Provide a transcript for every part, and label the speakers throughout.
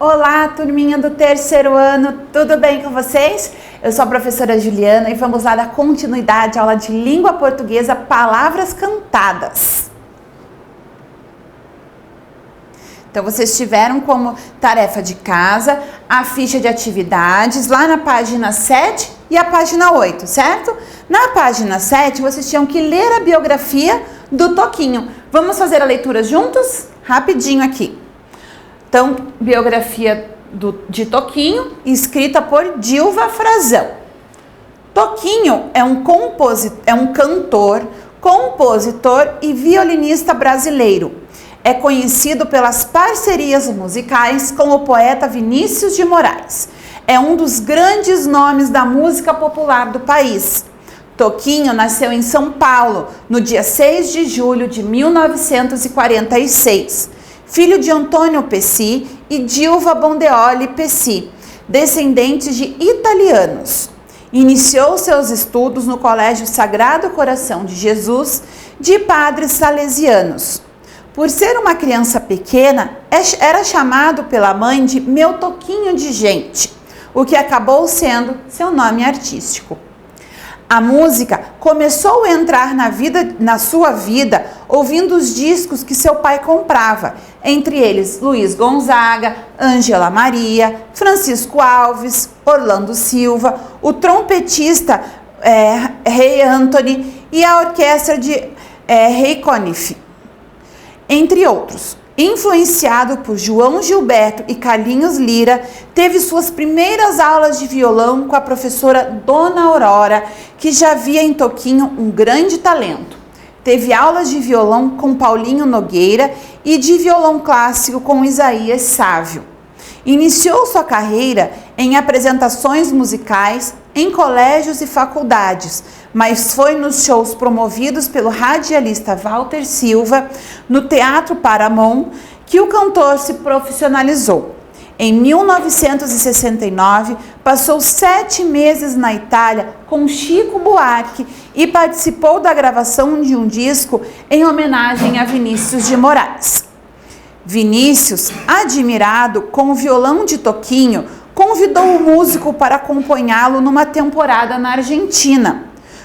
Speaker 1: Olá, turminha do terceiro ano, tudo bem com vocês? Eu sou a professora Juliana e vamos lá dar continuidade à aula de língua portuguesa, palavras cantadas. Então, vocês tiveram como tarefa de casa a ficha de atividades lá na página 7 e a página 8, certo? Na página 7, vocês tinham que ler a biografia do Toquinho. Vamos fazer a leitura juntos? Rapidinho aqui. Então, biografia de Toquinho, escrita por Dilva Frazão. Toquinho é um cantor, compositor e violinista brasileiro. É conhecido pelas parcerias musicais com o poeta Vinícius de Moraes. É um dos grandes nomes da música popular do país. Toquinho nasceu em São Paulo, no dia 6 de julho de 1946. Filho de Antônio Pesci e Dilva Bondeoli Pesci, descendentes de italianos. Iniciou seus estudos no Colégio Sagrado Coração de Jesus, de padres salesianos. Por ser uma criança pequena, era chamado pela mãe de Meu Toquinho de Gente, o que acabou sendo seu nome artístico. A música começou a entrar na sua vida ouvindo os discos que seu pai comprava, entre eles Luiz Gonzaga, Ângela Maria, Francisco Alves, Orlando Silva, o trompetista Ray Anthony e a orquestra de Ray Conniff, entre outros. Influenciado por João Gilberto e Carlinhos Lira, teve suas primeiras aulas de violão com a professora Dona Aurora, que já via em Toquinho um grande talento. Teve aulas de violão com Paulinho Nogueira e de violão clássico com Isaías Sávio. Iniciou sua carreira em apresentações musicais em colégios e faculdades, mas foi nos shows promovidos pelo radialista Walter Silva, no Teatro Paramount, que o cantor se profissionalizou. Em 1969, passou 7 meses na Itália com Chico Buarque e participou da gravação de um disco em homenagem a Vinícius de Moraes. Vinícius, admirado com o violão de Toquinho, convidou o músico para acompanhá-lo numa temporada na Argentina.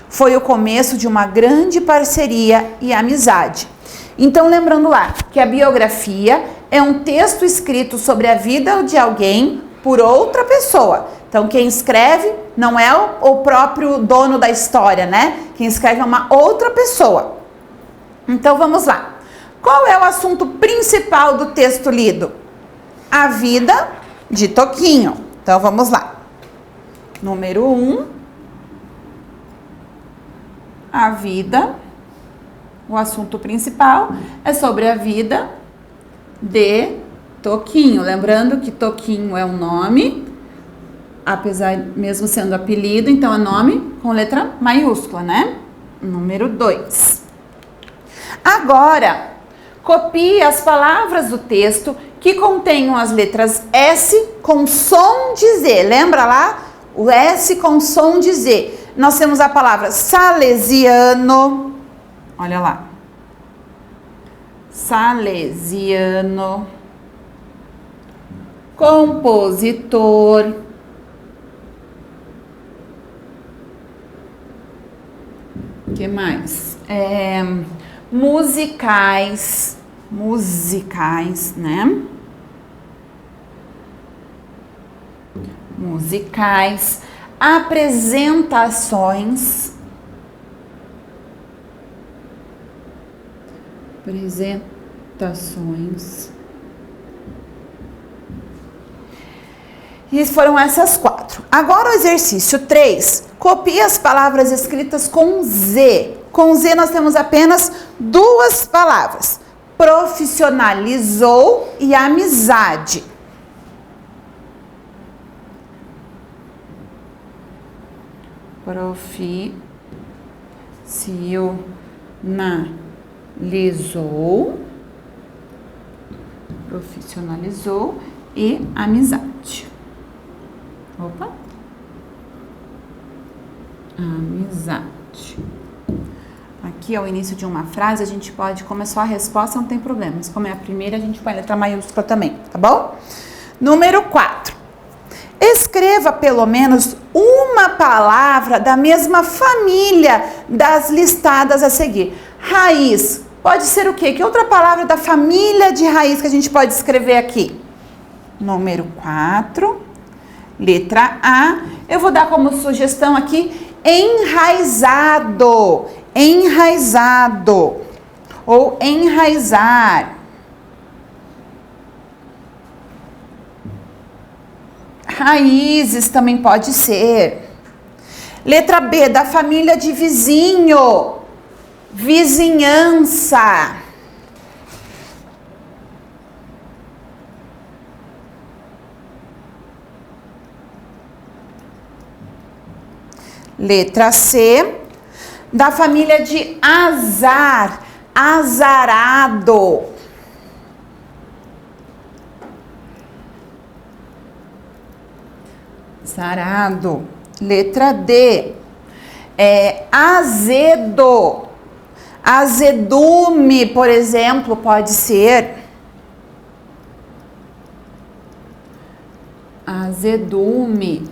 Speaker 1: Foi o começo de uma grande parceria e amizade. Então, lembrando lá que a biografia é um texto escrito sobre a vida de alguém por outra pessoa. Então, quem escreve não é o próprio dono da história, né? Quem escreve é uma outra pessoa. Então, vamos lá. Qual é o assunto principal do texto lido? A vida de Toquinho. Então, vamos lá. Número 1. A vida. O assunto principal é sobre a vida de Toquinho. Lembrando que Toquinho é um nome, apesar mesmo sendo apelido, então é nome com letra maiúscula, né? Número 2. Agora, copie as palavras do texto que contenham as letras S com som de Z. Lembra lá? O S com som de Z. Nós temos a palavra salesiano. Olha lá. Salesiano. Compositor. O que mais? Musicais, né? Musicais, apresentações, E foram essas 4. Agora o exercício 3. Copie as palavras escritas com Z. Com Z nós temos apenas 2 palavras. Profissionalizou e amizade. Profissionalizou e amizade. Opa. Amizade. Aqui é o início de uma frase, a gente pode, como é só a resposta, não tem problema. Mas como é a primeira, a gente põe a letra maiúscula também, tá bom? Número 4. Escreva pelo menos uma palavra da mesma família das listadas a seguir. Raiz. Pode ser o quê? Que outra palavra da família de raiz que a gente pode escrever aqui? Número 4. Letra A. Eu vou dar como sugestão aqui enraizado. Enraizado. Ou enraizar. Raízes também pode ser. Letra B, da família de vizinho. Vizinhança. Letra C, da família de azar. Azarado. Azarado. Letra D, azedo. Azedume, por exemplo, pode ser. Azedume.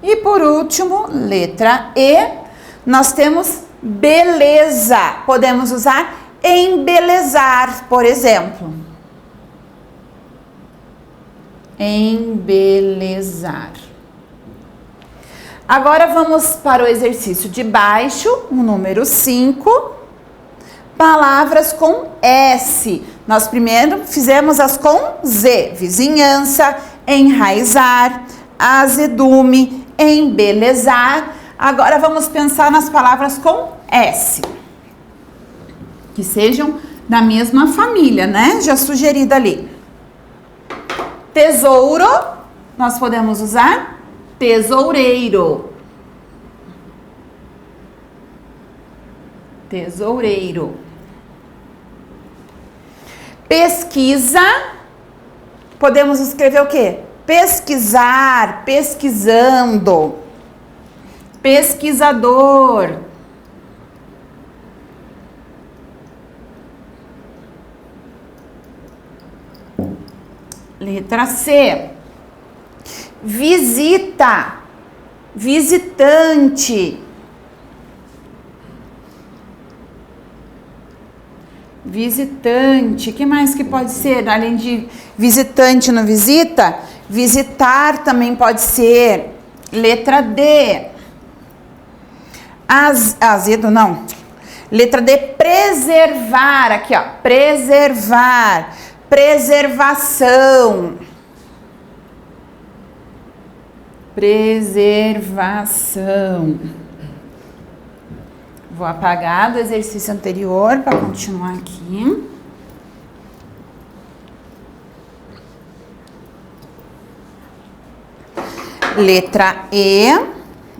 Speaker 1: E por último, letra E, nós temos beleza. Podemos usar embelezar, por exemplo. Embelezar. Agora vamos para o exercício de baixo, o número 5. Palavras com S. Nós primeiro fizemos as com Z. Vizinhança, enraizar, azedume, embelezar. Agora vamos pensar nas palavras com S. Que sejam da mesma família, né? Já sugerida ali. Tesouro, nós podemos usar tesoureiro. Tesoureiro. Pesquisa, podemos escrever o quê? Pesquisar, pesquisando. Pesquisador. Letra C. Visita, visitante. Visitante, que mais que pode ser? Além de visitante no visita, visitar também pode ser. Letra D. Azedo não. Letra D, preservar. Aqui, ó, preservar. Preservação. Preservação. Vou apagar do exercício anterior para continuar aqui. Letra E.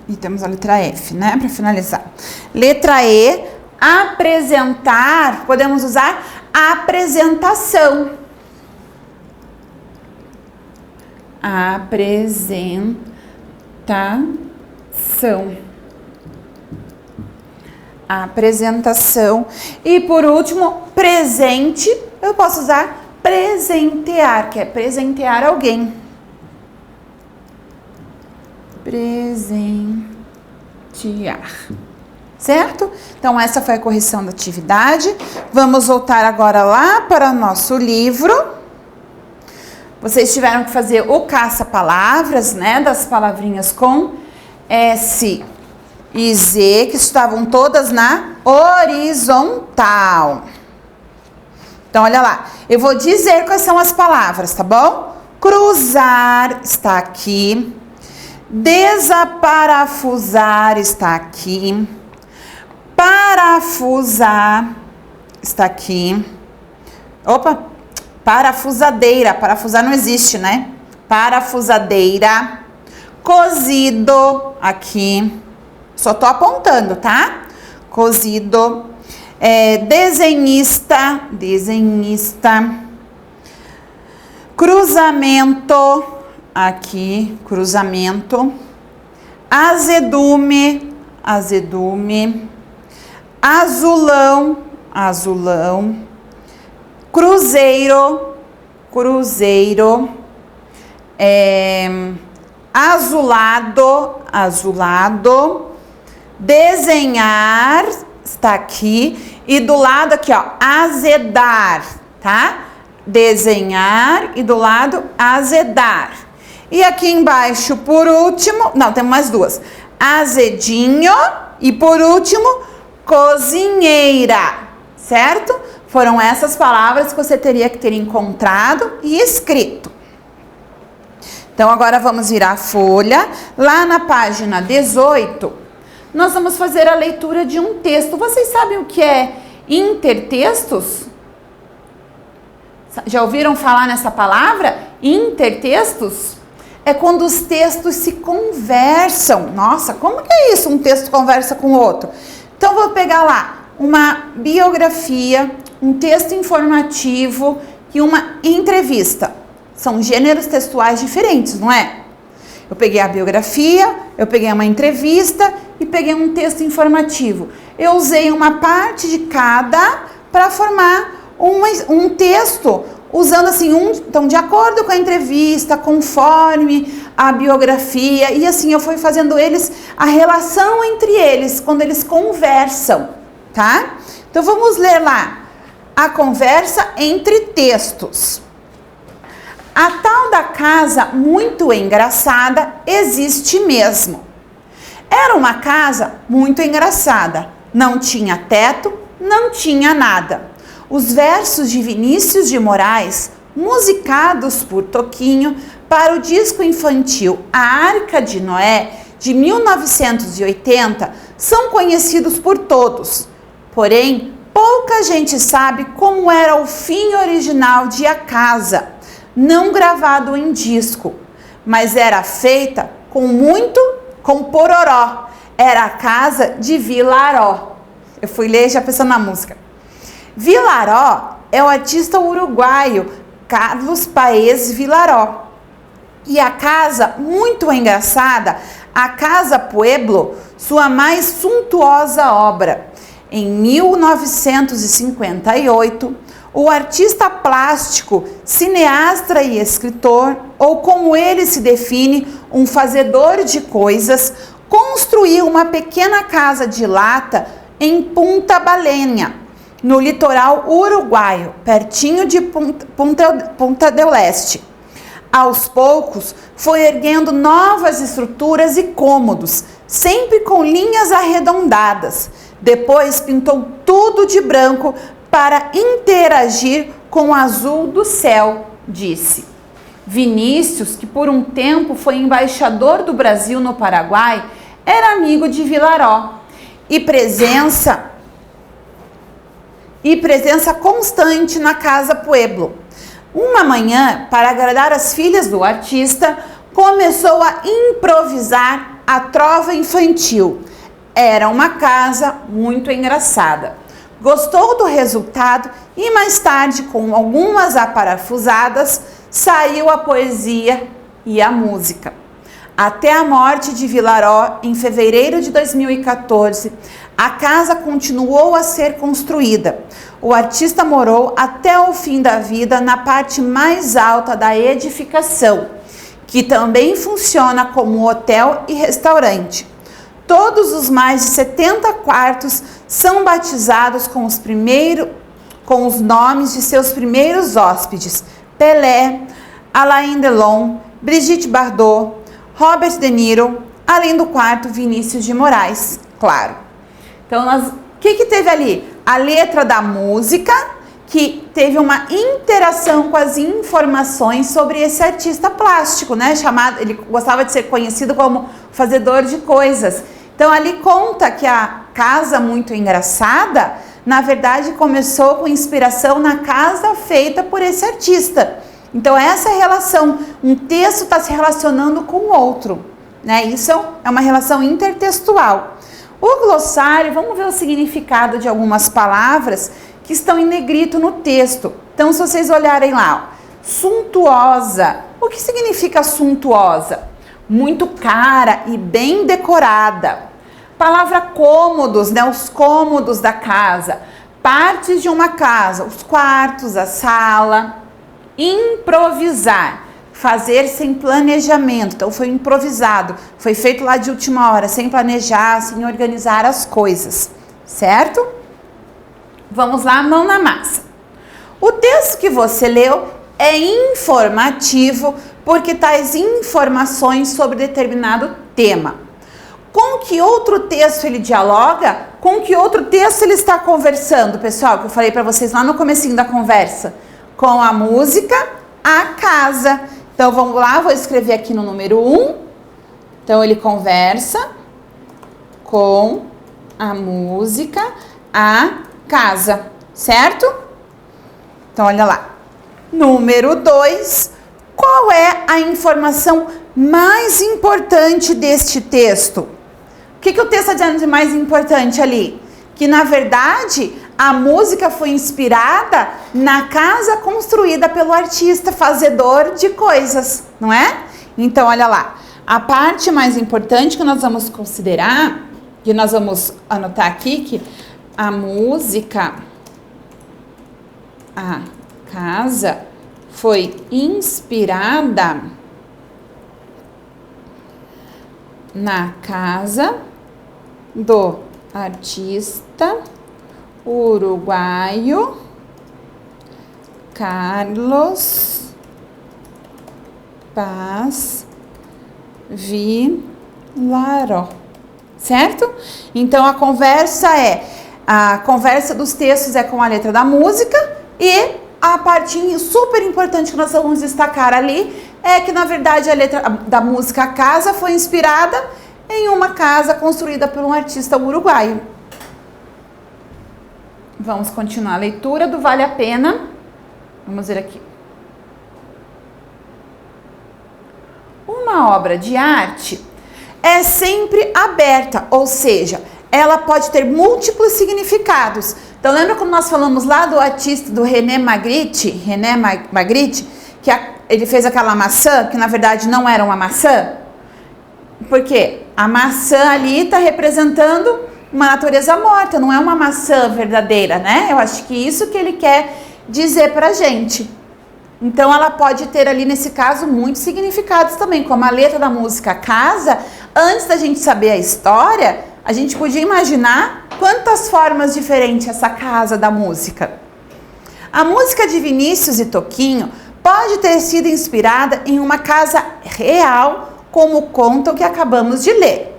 Speaker 1: E temos a letra F, né? Para finalizar. Letra E. Apresentar. Podemos usar apresentação. Apresentação. Apresentação. E por último, presente. Eu posso usar presentear, que é presentear alguém. Presentear. Certo? Então, essa foi a correção da atividade. Vamos voltar agora lá para o nosso livro. Vocês tiveram que fazer o caça-palavras, né? Das palavrinhas com S e Z, que estavam todas na horizontal. Então, olha lá. Eu vou dizer quais são as palavras, tá bom? Cruzar está aqui. Desaparafusar está aqui. Parafusar está aqui. Opa, parafusadeira. Parafusar não existe, né? Parafusadeira. Cozido aqui. Só tô apontando, tá? Cozido. Desenhista. Desenhista. Cruzamento. Aqui, cruzamento. Azedume. Azedume. Azulão. Azulão. Cruzeiro. Cruzeiro. azulado, desenhar, está aqui, e do lado aqui, ó, azedar, tá? Desenhar e do lado azedar. E aqui embaixo, por último, não, temos mais duas. Azedinho e por último, cozinheira, certo? Foram essas palavras que você teria que ter encontrado e escrito. Então agora vamos virar a folha. Lá na página 18, nós vamos fazer a leitura de um texto. Vocês sabem o que é intertextos? Já ouviram falar nessa palavra? Intertextos? É quando os textos se conversam. Nossa, como que é isso? Um texto conversa com o outro. Então, vou pegar lá uma biografia, um texto informativo e uma entrevista. São gêneros textuais diferentes, não é? Eu peguei a biografia, eu peguei uma entrevista e peguei um texto informativo. Eu usei uma parte de cada para formar um texto, usando assim, então de acordo com a entrevista, conforme a biografia, e assim eu fui fazendo a relação entre eles, quando eles conversam, tá? Então vamos ler lá, a conversa entre textos. A tal da casa muito engraçada existe mesmo. Era uma casa muito engraçada, não tinha teto, não tinha nada. Os versos de Vinícius de Moraes, musicados por Toquinho para o disco infantil A Arca de Noé, de 1980, são conhecidos por todos. Porém, pouca gente sabe como era o fim original de A Casa, não gravado em disco, mas era feita com pororó. Era a casa de Vilaró. Eu fui ler já pensando na música. Vilaró é o artista uruguaio Carlos Paes Vilaró. E a casa muito engraçada, a Casa Pueblo, sua mais suntuosa obra. Em 1958, o artista plástico, cineasta e escritor, ou como ele se define, um fazedor de coisas, construiu uma pequena casa de lata em Punta Baleña, no litoral uruguaio, pertinho de Punta del Este. Aos poucos, foi erguendo novas estruturas e cômodos, sempre com linhas arredondadas. Depois pintou tudo de branco para interagir com o azul do céu, disse. Vinícius, que por um tempo foi embaixador do Brasil no Paraguai, era amigo de Vilaró e presença constante na Casa Pueblo. Uma manhã, para agradar as filhas do artista, começou a improvisar a trova infantil. Era uma casa muito engraçada. Gostou do resultado e mais tarde, com algumas aparafusadas, saiu a poesia e a música. Até a morte de Vilaró, em fevereiro de 2014, a casa continuou a ser construída. O artista morou até o fim da vida na parte mais alta da edificação, que também funciona como hotel e restaurante. Todos os mais de 70 quartos são batizados com os nomes de seus primeiros hóspedes: Pelé, Alain Delon, Brigitte Bardot, Robert De Niro, além do quarto Vinícius de Moraes, claro. Então, o que teve ali? A letra da música, que teve uma interação com as informações sobre esse artista plástico, né? Ele gostava de ser conhecido como fazedor de coisas. Então, ali conta que a casa muito engraçada, na verdade, começou com inspiração na casa feita por esse artista. Então, essa relação, um texto está se relacionando com o outro, né? Isso é uma relação intertextual. O glossário, vamos ver o significado de algumas palavras que estão em negrito no texto. Então, se vocês olharem lá, ó, suntuosa. O que significa suntuosa? Muito cara e bem decorada. Palavra cômodos, né? Os cômodos da casa. Partes de uma casa, os quartos, a sala. Improvisar. fazer sem planejamento. Então foi improvisado, foi feito lá de última hora, sem planejar, sem organizar as coisas, certo? Vamos lá, mão na massa. O texto que você leu é informativo porque traz informações sobre determinado tema. Com que outro texto ele dialoga? Com que outro texto ele está conversando, pessoal? Que eu falei para vocês lá no comecinho da conversa. Com a música, a casa. Então, vamos lá, vou escrever aqui no número 1. Então, ele conversa com a música, a casa, certo? Então, olha lá. Número 2, qual é a informação mais importante deste texto? O que o texto está dizendo de mais importante ali? Que, na verdade, a música foi inspirada na casa construída pelo artista fazedor de coisas, não é? Então, olha lá. A parte mais importante que nós vamos considerar, que nós vamos anotar aqui, que a música, a casa, foi inspirada na casa do artista uruguaio Carlos Paz Vilaró, certo? Então a conversa dos textos é com a letra da música e a parte super importante que nós vamos destacar ali é que, na verdade, a letra da música Casa foi inspirada em uma casa construída por um artista uruguaio. Vamos continuar a leitura do Vale a Pena. Vamos ver aqui. Uma obra de arte é sempre aberta, ou seja, ela pode ter múltiplos significados. Então, lembra quando nós falamos lá do artista, do René Magritte, que ele fez aquela maçã, que na verdade não era uma maçã? Por quê? A maçã ali está representando uma natureza morta, não é uma maçã verdadeira, né? Eu acho que isso que ele quer dizer pra gente. Então, ela pode ter ali, nesse caso, muitos significados também, como a letra da música Casa. Antes da gente saber a história, a gente podia imaginar quantas formas diferentes essa casa da música. A música de Vinícius e Toquinho pode ter sido inspirada em uma casa real, como conta o que acabamos de ler.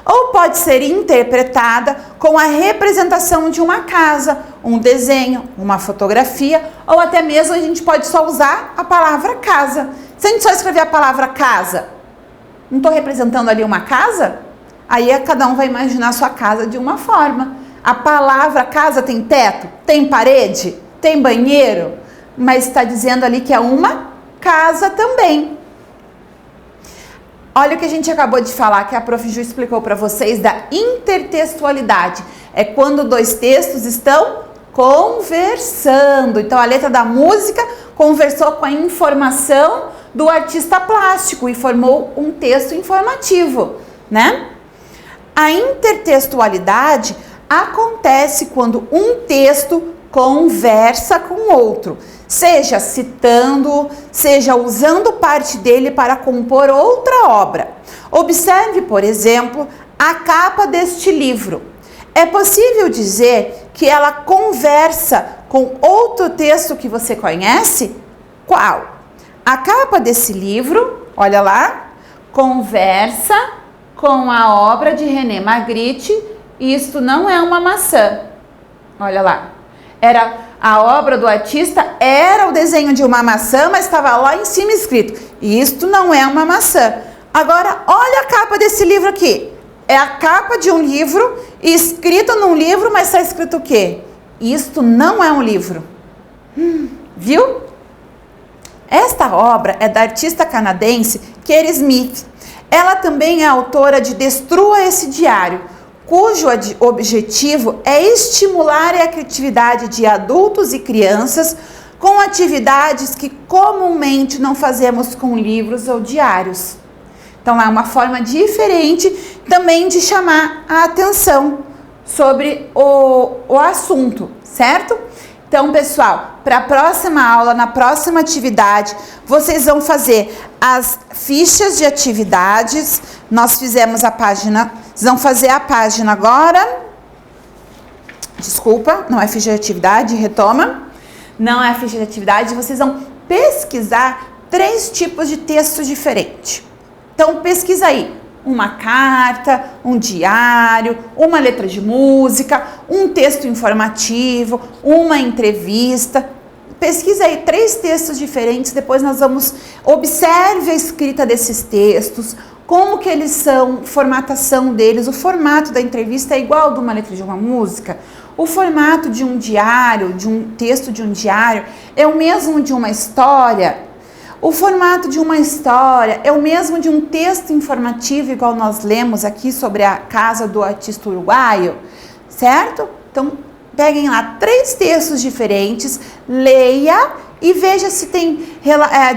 Speaker 1: Ou pode ser interpretada com a representação de uma casa, um desenho, uma fotografia, ou até mesmo a gente pode só usar a palavra casa. Se a gente só escrever a palavra casa, não estou representando ali uma casa? Aí cada um vai imaginar a sua casa de uma forma. A palavra casa tem teto, tem parede, tem banheiro, mas está dizendo ali que é uma casa também. Olha o que a gente acabou de falar, que a Prof. Ju explicou para vocês da intertextualidade. É quando dois textos estão conversando. Então, a letra da música conversou com a informação do artista plástico e formou um texto informativo, né? A intertextualidade acontece quando um texto conversa com outro, seja citando, seja usando parte dele para compor outra obra. Observe, por exemplo, a capa deste livro. É possível dizer que ela conversa com outro texto que você conhece? Qual? A capa desse livro, olha lá, conversa com a obra de René Magritte. Isto não é uma maçã. Olha lá. A obra do artista era o desenho de uma maçã, mas estava lá em cima escrito: isto não é uma maçã. Agora, olha a capa desse livro aqui. É a capa de um livro, escrito num livro, mas está escrito o quê? Isto não é um livro. Viu? Esta obra é da artista canadense Kerry Smith. Ela também é autora de Destrua esse Diário, cujo objetivo é estimular a criatividade de adultos e crianças com atividades que comumente não fazemos com livros ou diários. Então, é uma forma diferente também de chamar a atenção sobre o assunto, certo? Então, pessoal, para a próxima aula, na próxima atividade, vocês vão fazer as fichas de atividades. Nós fizemos a página, vocês vão fazer a página agora. Desculpa, não é ficha de atividade, retoma. Não é ficha de atividade, vocês vão pesquisar 3 tipos de texto diferente. Então, pesquisa aí uma carta, um diário, uma letra de música, um texto informativo, uma entrevista. Pesquisa aí 3 textos diferentes, depois nós vamos... Observe a escrita desses textos, como que eles são, formatação deles. O formato da entrevista é igual ao de uma letra de uma música? O formato de um diário, de um texto de um diário, é o mesmo de uma história? O formato de uma história é o mesmo de um texto informativo, igual nós lemos aqui sobre a casa do artista uruguaio, certo? Então, peguem lá 3 textos diferentes, leia e veja se tem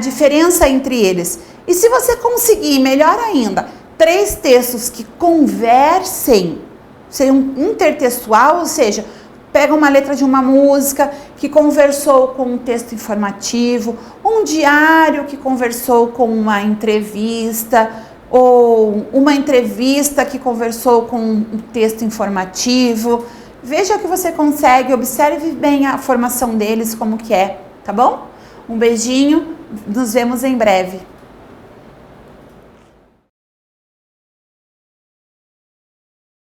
Speaker 1: diferença entre eles. E se você conseguir, melhor ainda, 3 textos que conversem, seriam intertextual, ou seja, pega uma letra de uma música que conversou com um texto informativo, um diário que conversou com uma entrevista, ou uma entrevista que conversou com um texto informativo. Veja que você consegue, observe bem a formação deles, como que é, tá bom? Um beijinho, nos vemos em breve.